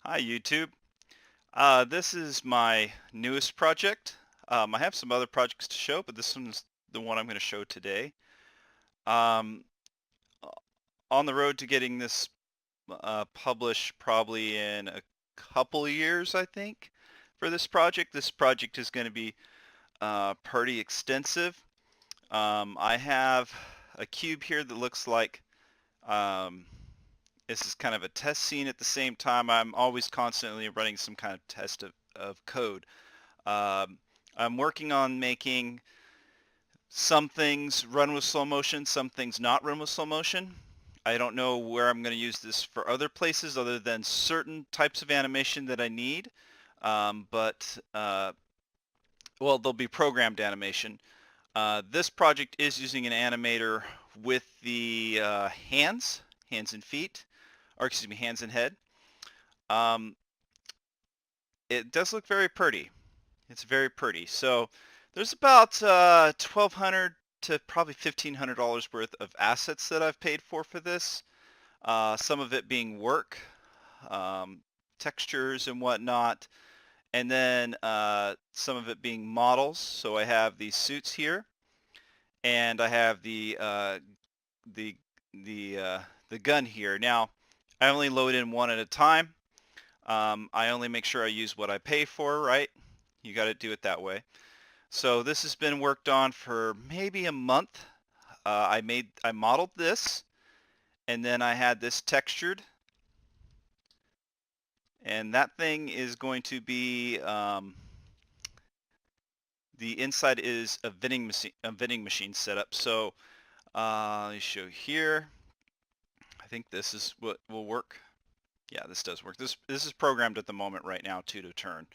Hi YouTube. This is my newest project. I have some other projects to show, but this one's the one I'm going to show today. Um, on the road to getting this published probably in a couple years, I think, for this project. This project is going to be pretty extensive. I have a cube here that looks like um, this is kind of a test scene. At the same time, I'm always constantly running some kind of test of code. Um, I'm working on making some things run with slow motion, some things not run with slow motion. I don't know where I'm going to use this for other places other than certain types of animation that I need. Well, they'll be programmed animation. This project is using an animator with the hands and feet, or excuse me, hands and head. Um, it does look very pretty. It's very pretty. So there's about 1,200 to probably $1,500 worth of assets that I've paid for this. Some of it being work, um, textures and whatnot, and then some of it being models. So I have these suits here, and I have the the uh, the gun here. Now I only load in one at a time. I only make sure I use what I pay for, right? You got to do it that way. So this has been worked on for maybe a month. I modeled this, and then I had this textured, and that thing is going to be the inside is a vending machine setup. So let me show here. I think this is what will work. Yeah, this does work. This is programmed at the moment right now to turn.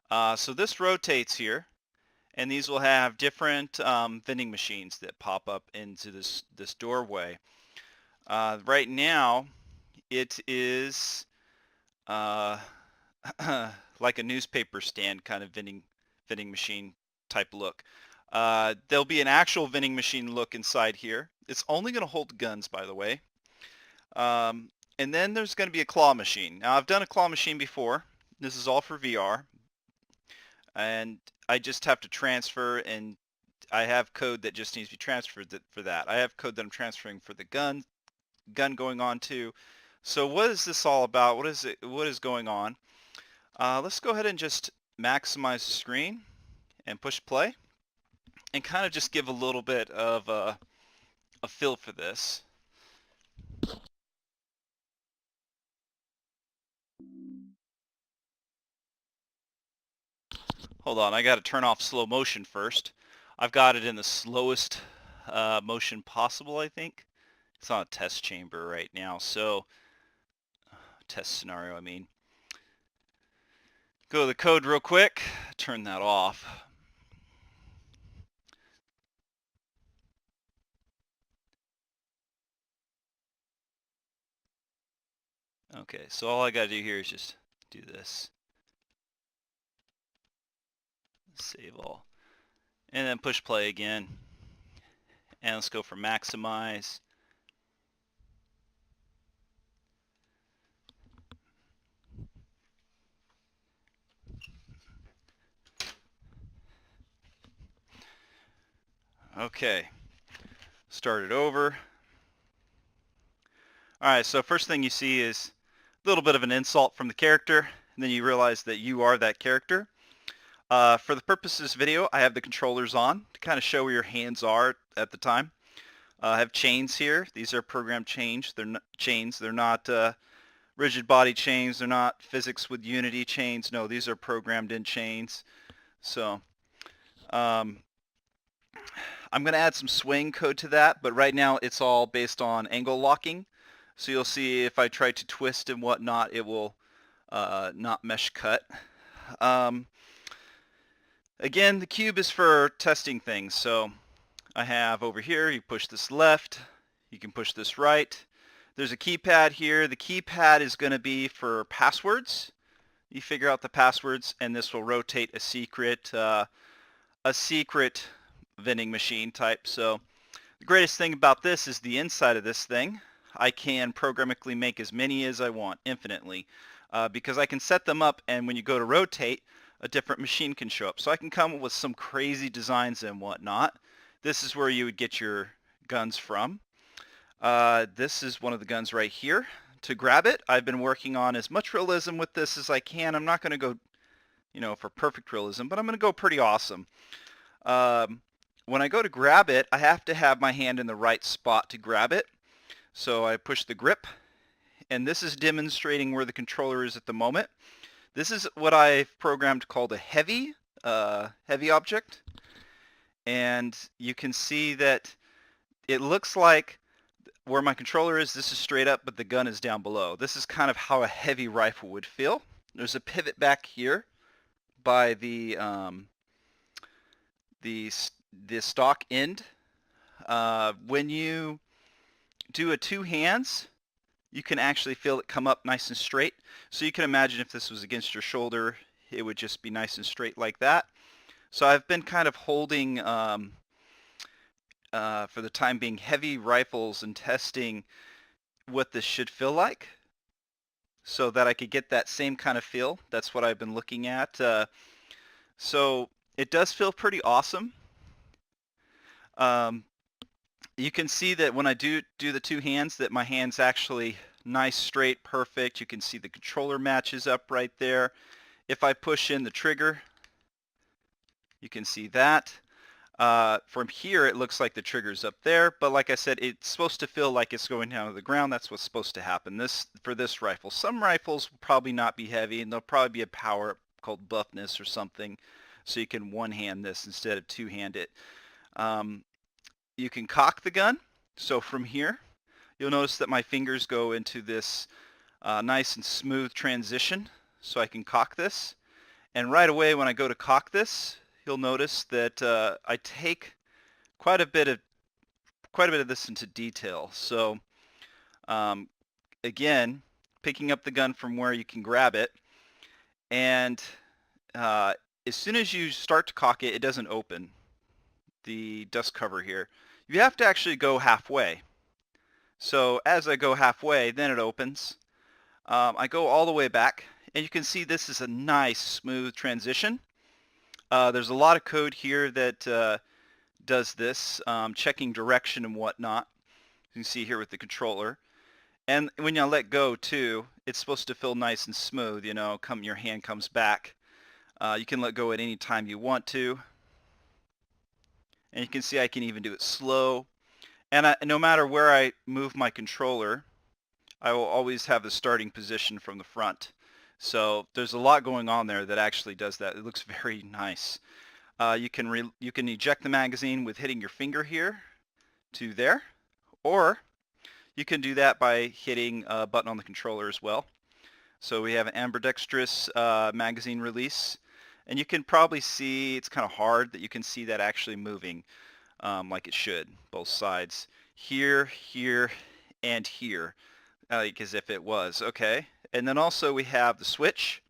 So this rotates here, and these will have different vending machines that pop up into this doorway. Right now, it is uh, like a newspaper stand kind of vending machine type look. There'll be an actual vending machine look inside here. It's only going to hold guns, by the way. Um, and then there's going to be a claw machine. Now, I've done a claw machine before. This is all for VR, and I just have to transfer, and I have code that just needs to be transferred for that. I have code that I'm transferring for the gun going on too. So what is this all about? What is going on? Let's go ahead and just maximize the screen and push play and kind of just give a little bit of a feel for this. Hold on, I got to turn off slow motion first. I've got it in the slowest motion possible, I think. It's on a test chamber right now, so test scenario, I mean. Go to the code real quick, turn that off. Okay, so all I gotta do here is just do this. Save all. And then push play again. And let's go for maximize. Okay, start it over. Alright, so first thing you see is a little bit of an insult from the character, and then you realize that you are that character. For the purpose of this video, I have the controllers on to kind of show where your hands are at the time. I have chains here. These are programmed chains. They're not chains. They're not rigid body chains. They're not physics with Unity chains. No, these are programmed in chains. So I'm going to add some swing code to that, but right now it's all based on angle locking. So you'll see if I try to twist and whatnot, it will not mesh cut. Again, the cube is for testing things. So I have over here, you push this left, you can push this right. There's a keypad here. The keypad is going to be for passwords. You figure out the passwords, and this will rotate a secret vending machine type. So the greatest thing about this is the inside of this thing. I can programmatically make as many as I want, infinitely. because I can set them up, and when you go to rotate, a different machine can show up. So I can come up with some crazy designs and whatnot. This is where you would get your guns from. This is one of the guns right here. To grab it, I've been working on as much realism with this as I can. I'm not going to go, for perfect realism, but I'm going to go pretty awesome. When I go to grab it, I have to have my hand in the right spot to grab it. So I push the grip, and this is demonstrating where the controller is at the moment. This is what I've programmed called a heavy object. And you can see that it looks like where my controller is, this is straight up, but the gun is down below. This is kind of how a heavy rifle would feel. There's a pivot back here by the stock end. When you do a two hands, you can actually feel it come up nice and straight. So you can imagine if this was against your shoulder, it would just be nice and straight like that. So I've been kind of holding, for the time being, heavy rifles and testing what this should feel like so that I could get that same kind of feel. That's what I've been looking at. So it does feel pretty awesome. You can see that when I do the two hands, that my hand's actually nice, straight, perfect. You can see the controller matches up right there. If I push in the trigger, you can see that. From here, it looks like the trigger's up there, but like I said, it's supposed to feel like it's going down to the ground. That's what's supposed to happen for this rifle. Some rifles will probably not be heavy, and there'll probably be a power called buffness or something, so you can one-hand this instead of two-hand it. You can cock the gun. So from here, you'll notice that my fingers go into this nice and smooth transition, so I can cock this. And right away, when I go to cock this, you'll notice that I take quite a bit of this into detail. So again, picking up the gun from where you can grab it, and as soon as you start to cock it, it doesn't open the dust cover here. You have to actually go halfway. So as I go halfway, then it opens. I go all the way back, and you can see this is a nice smooth transition. There's a lot of code here that does this, checking direction and whatnot. You can see here with the controller. And when you let go too, it's supposed to feel nice and smooth, your hand comes back. You can let go at any time you want to. And you can see I can even do it slow. And no matter where I move my controller, I will always have the starting position from the front. So there's a lot going on there that actually does that. It looks very nice. You can eject the magazine with hitting your finger here to there, or you can do that by hitting a button on the controller as well. So we have an ambidextrous magazine release, and you can probably see, it's kind of hard that you can see that actually moving like it should, both sides. Here, here, and here, like as if it was. Okay, and then also we have the switch.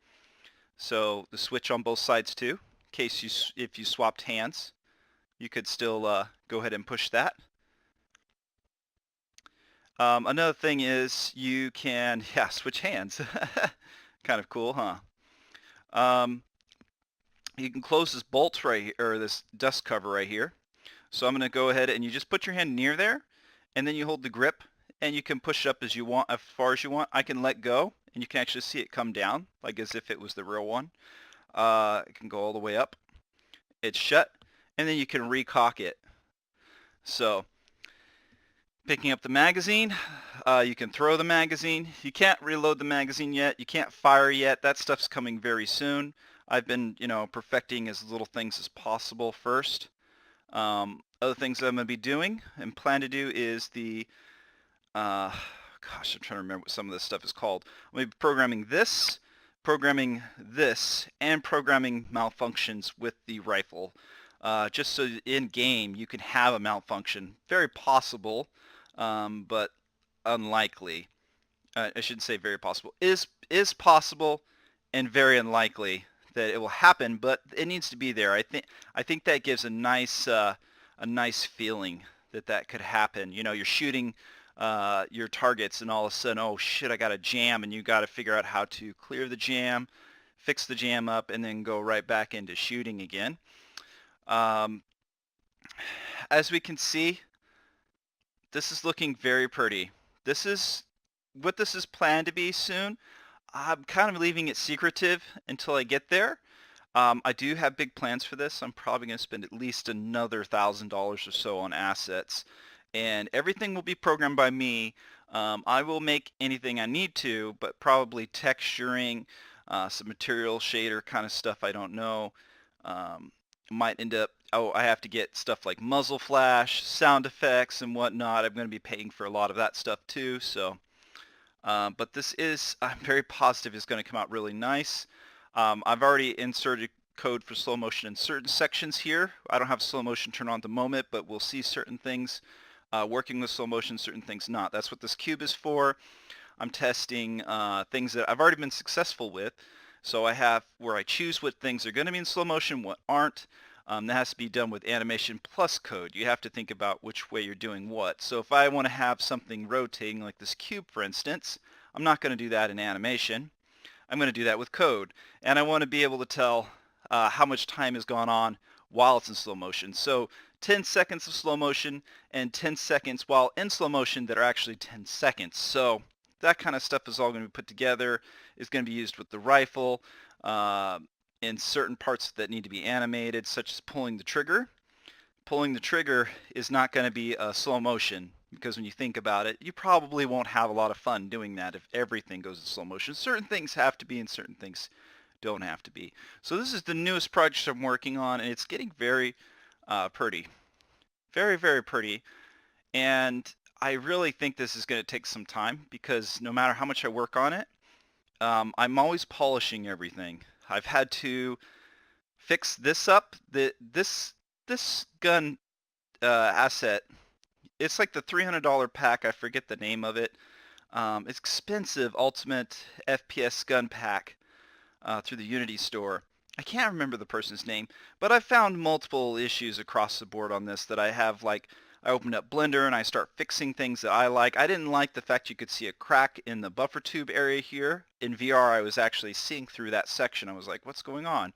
So the switch on both sides too, in case if you swapped hands, you could still go ahead and push that. Another thing is you can, switch hands. Kind of cool, huh? You can close this bolt right here, or this dust cover right here. So I'm going to go ahead and you just put your hand near there, and then you hold the grip, and you can push it up as you want, as far as you want. I can let go, and you can actually see it come down, like as if it was the real one. It can go all the way up. It's shut, and then you can recock it. So picking up the magazine, you can throw the magazine. You can't reload the magazine yet. You can't fire yet. That stuff's coming very soon. I've been, perfecting as little things as possible first. Other things that I'm going to be doing and plan to do is the, I'm trying to remember what some of this stuff is called. I'm going to be programming this, and programming malfunctions with the rifle. Just so in game you can have a malfunction. Very possible, but unlikely. I shouldn't say very possible. Is possible and very unlikely that it will happen, but it needs to be there. I think that gives a nice feeling that could happen. You're shooting your targets, and all of a sudden, oh shit, I got a jam, and you got to figure out how to clear the jam, fix the jam up, and then go right back into shooting again. As we can see, this is looking very pretty. This is what this is planned to be soon. I'm kind of leaving it secretive until I get there. I do have big plans for this. I'm probably going to spend at least another $1,000 or so on assets, and everything will be programmed by me. I will make anything I need to, but probably texturing, some material shader kind of stuff I don't know. Might end up, oh, I have to get stuff like muzzle flash, sound effects, and whatnot. I'm going to be paying for a lot of that stuff too. So, but this is, I'm very positive is going to come out really nice. I've already inserted code for slow motion in certain sections here. I don't have slow motion turned on at the moment, but we'll see certain things working with slow motion, certain things not. That's what this cube is for. I'm testing things that I've already been successful with. So I have where I choose what things are going to be in slow motion, what aren't. That has to be done with animation plus code. You have to think about which way you're doing what. So if I want to have something rotating like this cube, for instance, I'm not going to do that in animation. I'm going to do that with code. And I want to be able to tell how much time has gone on while it's in slow motion. So 10 seconds of slow motion and 10 seconds while in slow motion that are actually 10 seconds. So that kind of stuff is all going to be put together. It's going to be used with the rifle in certain parts that need to be animated, such as pulling the trigger. Pulling the trigger is not going to be slow motion, because when you think about it, you probably won't have a lot of fun doing that if everything goes in slow motion. Certain things have to be and certain things don't have to be. So this is the newest project I'm working on, and it's getting very pretty. Very, very pretty. And I really think this is going to take some time, because no matter how much I work on it, I'm always polishing everything. I've had to fix this up. This gun asset, it's like the $300 pack. I forget the name of it. It's expensive Ultimate FPS gun pack through the Unity store. I can't remember the person's name, but I found multiple issues across the board on this that I have. Like, I opened up Blender and I start fixing things that I like. I didn't like the fact you could see a crack in the buffer tube area here. In VR, I was actually seeing through that section. I was like, what's going on?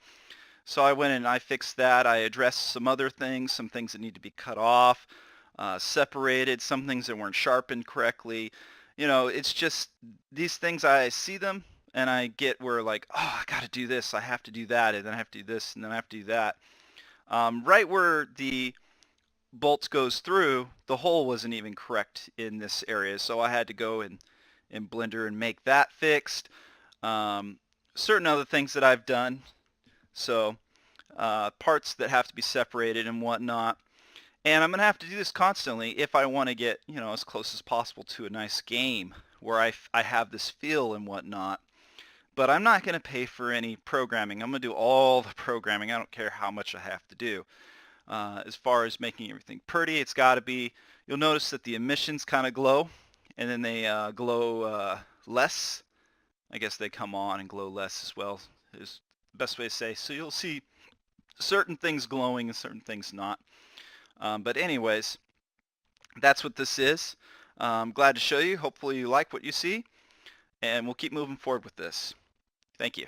So I went and I fixed that. I addressed some other things, some things that need to be cut off, separated, some things that weren't sharpened correctly. You know, it's just these things, I see them and I get where, like, oh, I got to do this, I have to do that, and then I have to do this, and then I have to do that. Right where the bolt goes through, the hole wasn't even correct in this area, so I had to go in Blender and make that fixed. Certain other things that I've done, so parts that have to be separated and whatnot. And I'm going to have to do this constantly if I want to get, you know, as close as possible to a nice game where I have this feel and whatnot. But I'm not going to pay for any programming. I'm going to do all the programming. I don't care how much I have to do. As far as making everything pretty, it's got to be, you'll notice that the emissions kind of glow, and then they glow less. I guess they come on and glow less as well, is the best way to say. So you'll see certain things glowing and certain things not. But anyways, that's what this is. I'm glad to show you. Hopefully you like what you see, and we'll keep moving forward with this. Thank you.